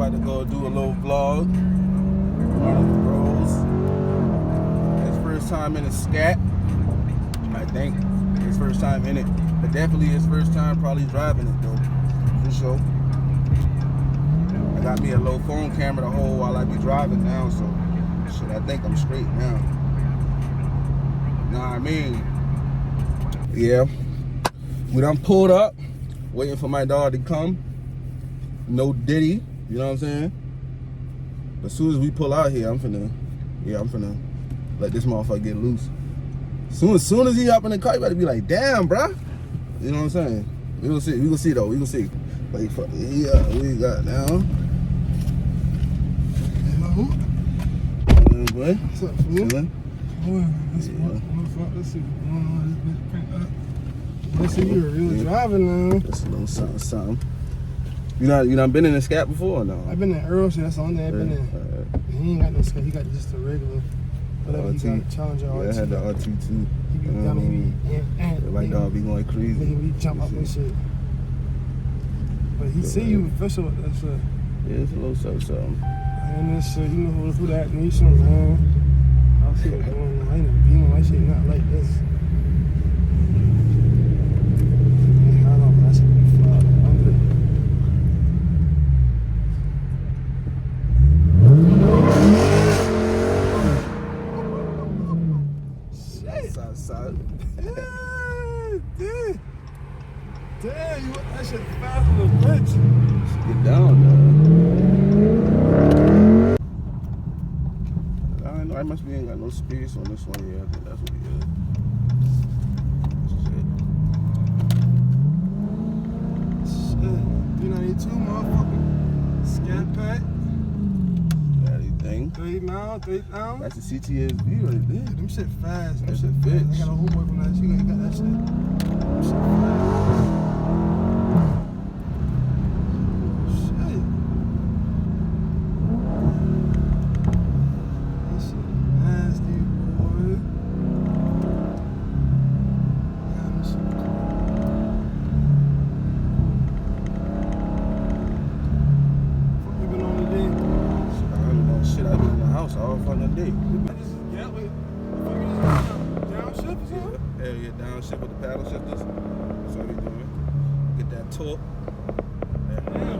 about to go do a little vlog. One of the bros. His first time in a Scat. I think his first time in it. But definitely his first time probably driving it though. For sure. I got me a low phone camera to hold while I be driving now, so shit, I think I'm straight now. Nah, I mean, yeah. We done pulled up, waiting for my dog to come. No Diddy, you know what I'm saying? As soon as we pull out here, I'm finna let this motherfucker get loose. Soon as he hop in the car, you better be like, damn, bruh. You know what I'm saying? We gonna see though, we gonna see. Like, yeah, we got now. Hello? Boy. What's up, fool? Chillin'? Let's see. Let's see, you're really driving now. That's a little something. You done been in a Scat before or no? I've been in Earl shit, that's the only thing I've been in. He ain't got no Scat, he got just a regular, whatever he got, Challenger RT. Yeah, I had the RT too. He be down, he be, like dog be going crazy. He jump up and shit. But he see you official with that shit. Yeah, it's a little something. And this shit, you know who that nation, man. I'll see what's going on. I ain't even being my shit not like this. I don't know, that shit be fly. Side. Yeah, damn, you want that shit fast as a bitch. Get down, though. I don't know, I must be ain't got no space on this one. Yeah, I think that's what it is. Shit. You know, need 2 motherfucking Scatpack. Thing. 30 miles, 30 pounds. That's the CTSV right there. Yeah, them shit fast. Them That's shit a fast. bitch. I got a homeboy from that shit. He got that shit. Them shit fast. Shit. That shit nasty, boy. Damn, this shit cool. What you been on today? Shit, I've been in the house all fucking day. I just got with downshift or something? Hell yeah, downshift with the paddle shifters. That's what we doing. Get that torque. Damn.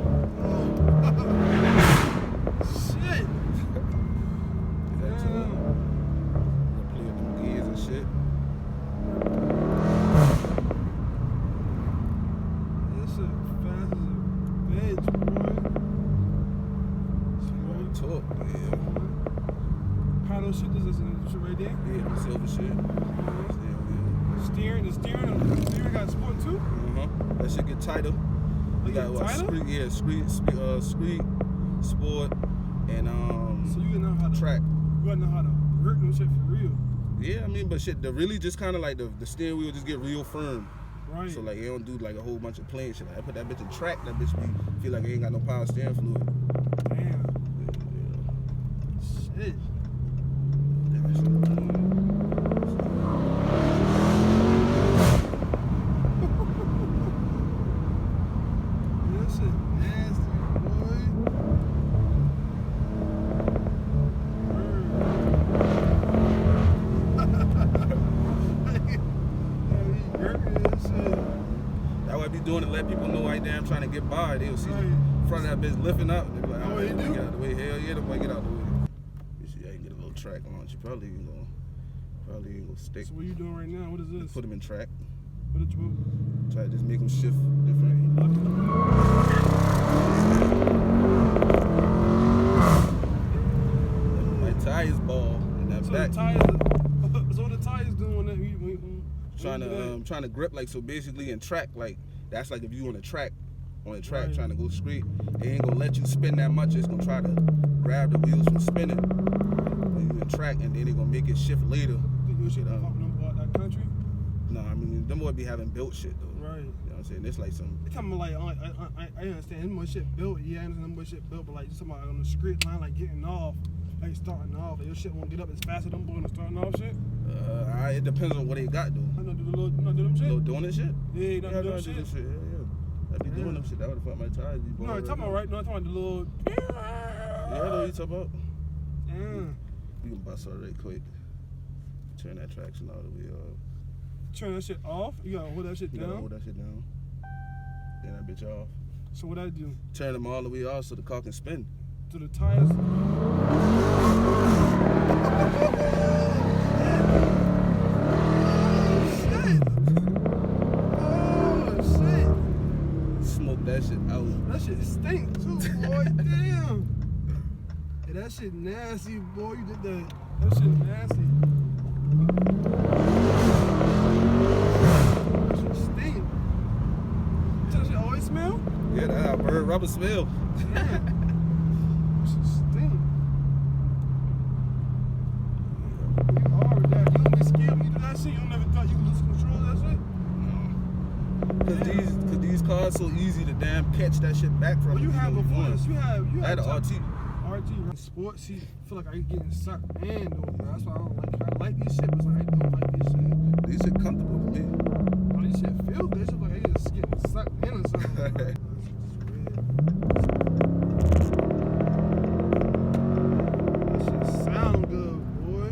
Shit. Get that torque. Play with them gears and shit. That shit fast as a bitch, boy. Torque, yeah. Paddle shit, this is shit right there. Yeah, the silver shit. The steering got sport too. That shit get tighter. We got what? Street, sport, and So you know how to track. You gotta know how to grip them shit for real. Yeah, I mean, but shit, the really just kind of like the steering wheel just get real firm. Right. So like, you don't do like a whole bunch of playing shit. Like, I put that bitch in track, that bitch feel like it ain't got no power steering fluid. Damn. Shit. That shit nasty, boy. That what I be doing to let people know I damn trying to get by. They'll see Right. the front of that bitch lifting up. They be like, Oh, you do? get out the way. Hell yeah, the boy get out the way. You see, I can get a little track launch. You probably ain't gonna stick. So what you doing right now? What is this? Put them in track. What did you Try to just make them shift different. My tires ball in that So back. the tires, so the tires doing that? Trying to grip, like, so basically in track, like that's like if you on a track Right. trying to go straight, they ain't gonna let you spin that much. It's gonna try to grab the wheels from spinning when you in track, and then they gonna make it shift later. Think you shit fucking about that country? No, I mean them boy be having built shit though. Right. You know what I'm saying? It's like some. It's kind of like I understand them more shit built. Yeah, I understand them more shit built, but like just talking about on the street line, like getting off, like starting off. Like your shit won't get up as fast as them boys starting off shit. It depends on what they got though. I know do the little, do them shit. Little doing this shit. Yeah, you know do them do shit. this shit. Yeah. That be doing them shit. That would have fucked my tires. No, you're talking about right. No, I'm talking about the little. Yeah, I know what you talking about. Damn. We can bust her right quick. Turn that traction all the way up. Turn that shit off? You gotta hold that shit You down? gotta hold that shit down. Turn that bitch off. So what I do? Turn them all the way off so the car can spin. To the tires? Smoke that shit out. That shit stink too, boy. Damn. Hey, that shit nasty, boy. You did that. That shit nasty. That shit stink. That shit always smell? Yeah, that how bird rubber smell. Damn. That shit stink. You hard with that. You don't be scared when you do that shit? You don't never thought you could lose control of that shit? Cause these cars so easy to damn catch that shit back from. Well, you had before one. this. You had I had an RT. RT sports seat. I feel like I getting sucked in though, bro. That's why I don't like it. I like these shit, but it's like I don't like this shit. These shit comfortable to me. Oh, this shit feel good. It's just like I just getting sucked in or something. Bro. This shit That shit sound good, boy.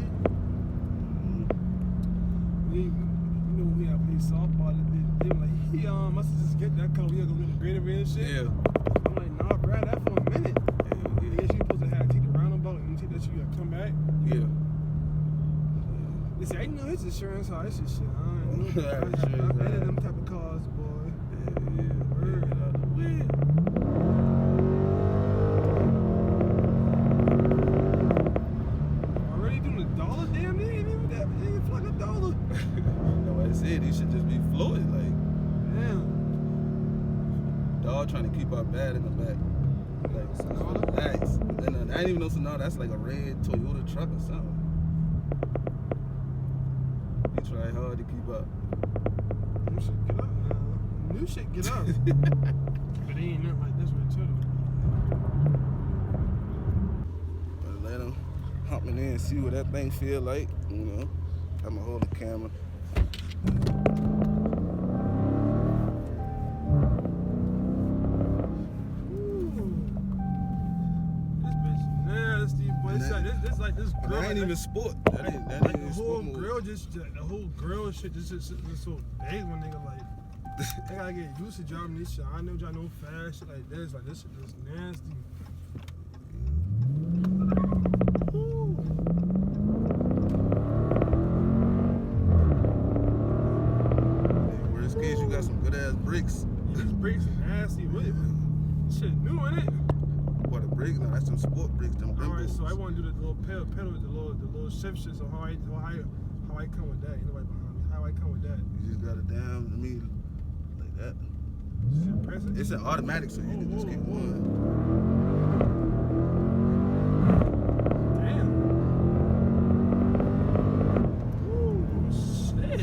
You know when we had played softball, they were like, he must just get that color. We gotta go get the greater and shit. Yeah. I'm like, nah, bro, that for a minute. I guess you supposed to have take the roundabout and take that shit, you gotta come back. Yeah. They say, I know his insurance, how this shit. I ain't know. Insurance, I've been in them type of cars, boy. Yeah. Word. Get out the way. Already doing $1 damn near, ain't even that, ain't even like $1. No, I said these should just be fluid, like Damn. dog trying to keep our bad in the back. Like Sonata? nice. And I didn't even know Sonata. That's like a red Toyota truck or something. He tried hard to keep up. New shit get up now. New shit get up. But it ain't nothing like this one too. But let him humping in and see what that thing feel like. You know, I'm gonna hold the camera. This like this grill. That ain't even sport. That ain't Like the even whole sport mode. grill the whole grill shit just so big when nigga like I gotta get used to driving this shit. I know y'all know fast shit like this. Like this shit is nasty. Ooh. Worst case, you got some good ass brakes. Yeah, these brakes are nasty. What? Shit new in it. What a brake? No, that's some sport brakes. Them Alright, Brembos. so I want to do the little pedal, the little shift shit. So how I come with that? Ain't nobody behind me. How I come with that? You just gotta damn like that. Just press it. It's an automatic, so you can just keep going. Damn. Ooh, shit.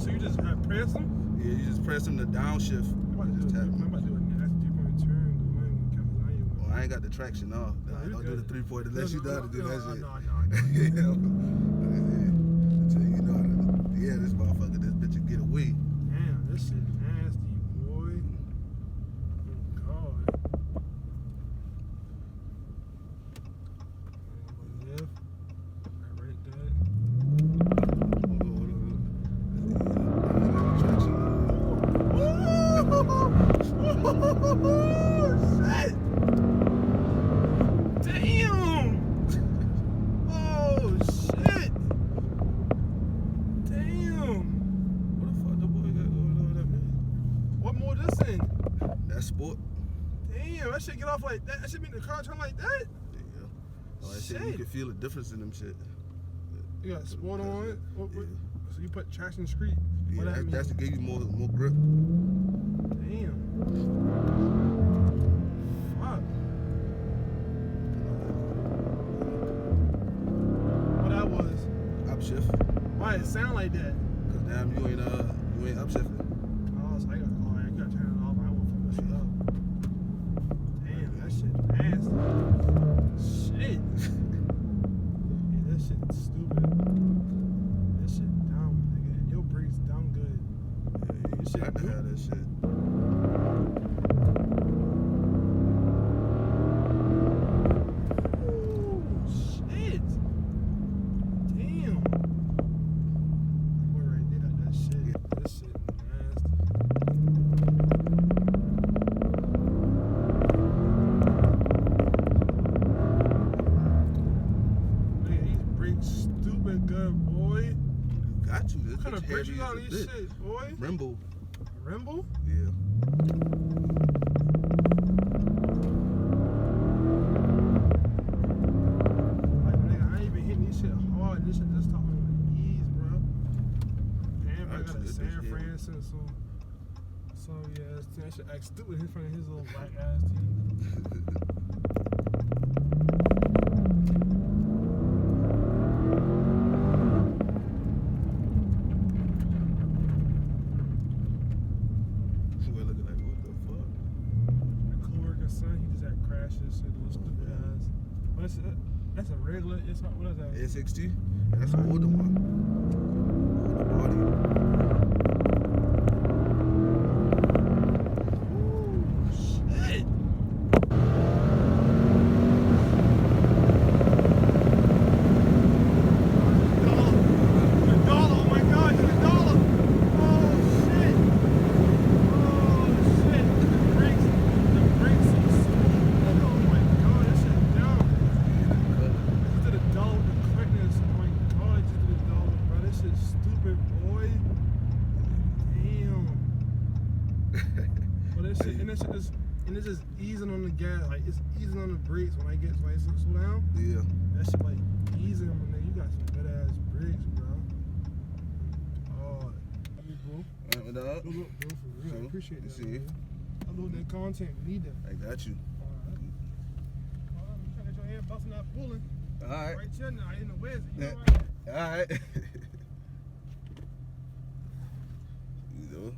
So you just press them? Yeah, you just press them to downshift. I'm Just tap about to do a nasty 3-point turn. Well, I ain't got the traction off. I ain't gonna do the 3-point unless you know how to do that shit. No. Yeah. Until you know how to. Yeah, this motherfucker, this bitch will get away. Damn, this shit nasty, boy. Oh, God. Left. I rate that. Shit. Damn! Oh shit! Damn! What the fuck the boy got going on there, man? What more this in? That's sport. Damn, that shit get off like that. That shit make the car turn like that. Yeah. Oh, that shit, you Shit. can feel the difference in them shit. You got sport on it. What, Yeah. So you put traction discrete. Yeah, What that mean? that's to give you more grip. Damn. Fuck. What that was? Upshift. Why it sound like that? Cause damn, you ain't upshifting. Oh, so I gotta turn it off. I won't fuck this shit up. Damn, that shit nasty. Shit. Yeah, that shit stupid. That shit dumb, nigga. Your brakes dumb good. Yeah, you Shit got to new. have that shit. brakes you heavy got on as a these bitch. shit, boy? Brembo. Rimble? Yeah. Like, nigga, I ain't even hitting these shit hard. This shit just talking with ease, bro. Damn, I got a San Francisco, so yeah, that shit act stupid in front of his little black ass teeth. We're looking like, what the fuck? My coworker's son, he just had crashed this shit, little stupid ass. But that's a regular, it's not, what is that? A60? That's an older one. Older body. Ooh, shit. And it's just easing on the gas, like it's easing on the brakes when I get slow down. Yeah. That shit like easing when you got some good ass brakes, bro. Oh, bro. Alright, dog. Good look, bro, for real. I appreciate that. See. I love that content. We need that. I got you. Alright. You trying to get your hand busting out pulling. Alright. Right here now, in the West. You know Yeah. Alright. You know.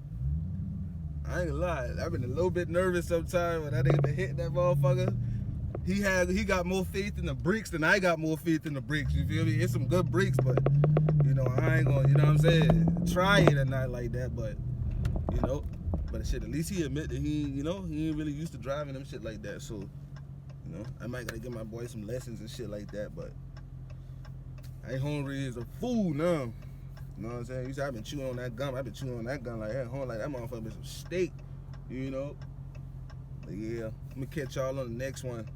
I ain't gonna lie, I've been a little bit nervous sometimes when that nigga been hitting that motherfucker. He got more faith in the brakes than I got more faith in the brakes. You feel me? It's some good brakes, but you know, I ain't gonna, you know what I'm saying, try it or not like that, but you know, but shit, at least he admit that he, you know, he ain't really used to driving them shit like that. So, you know, I might gotta give my boy some lessons and shit like that, but I ain't hungry as a fool now. You know what I'm saying? You see, I've been chewing on that gum. I've been chewing on that gum like that. Home like that motherfucker been some steak. You know? But yeah, I'm gonna catch y'all on the next one.